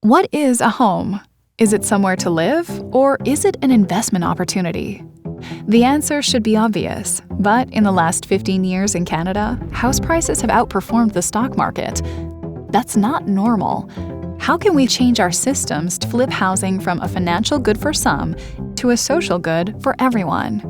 What is a home? Is it somewhere to live, or is it an investment opportunity? The answer should be obvious, but in the last 15 years in Canada, house prices have outperformed the stock market. That's not normal. How can we change our systems to flip housing from a financial good for some to a social good for everyone?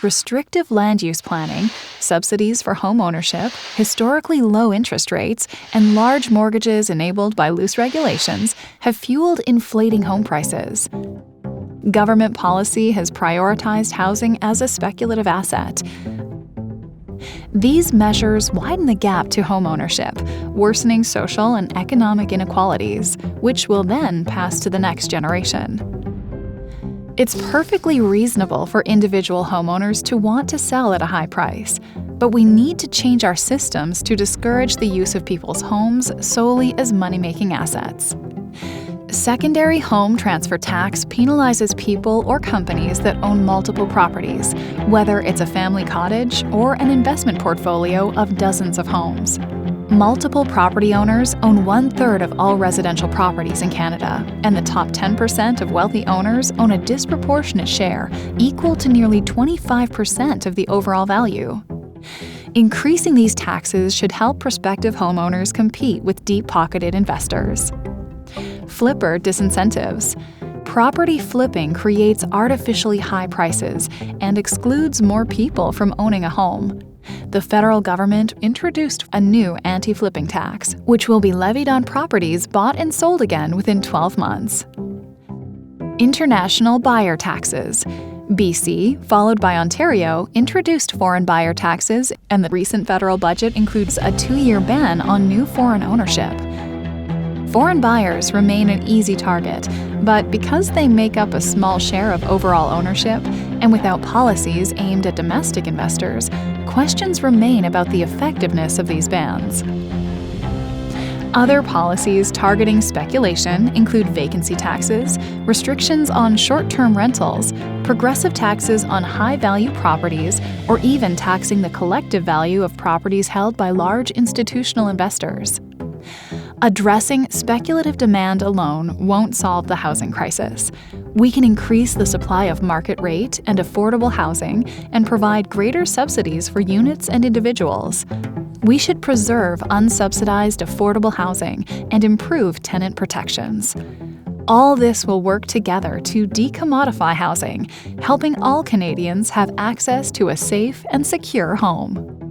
Restrictive land use planning, subsidies for home ownership, historically low interest rates, and large mortgages enabled by loose regulations have fueled inflating home prices. Government policy has prioritized housing as a speculative asset. These measures widen the gap to home ownership, worsening social and economic inequalities, which will then pass to the next generation. It's perfectly reasonable for individual homeowners to want to sell at a high price, but we need to change our systems to discourage the use of people's homes solely as money-making assets. Secondary home transfer tax penalizes people or companies that own multiple properties, whether it's a family cottage or an investment portfolio of dozens of homes. Multiple property owners own 1/3 of all residential properties in Canada, and the top 10% of wealthy owners own a disproportionate share, equal to nearly 25% of the overall value. Increasing these taxes should help prospective homeowners compete with deep-pocketed investors. Flipper disincentives. Property flipping creates artificially high prices and excludes more people from owning a home. The federal government introduced a new anti-flipping tax, which will be levied on properties bought and sold again within 12 months. International buyer taxes. BC, followed by Ontario, introduced foreign buyer taxes, and the recent federal budget includes a 2-year ban on new foreign ownership. Foreign buyers remain an easy target, but because they make up a small share of overall ownership, and without policies aimed at domestic investors, questions remain about the effectiveness of these bans. Other policies targeting speculation include vacancy taxes, restrictions on short-term rentals, progressive taxes on high-value properties, or even taxing the collective value of properties held by large institutional investors. Addressing speculative demand alone won't solve the housing crisis. We can increase the supply of market rate and affordable housing and provide greater subsidies for units and individuals. We should preserve unsubsidized affordable housing and improve tenant protections. All this will work together to decommodify housing, helping all Canadians have access to a safe and secure home.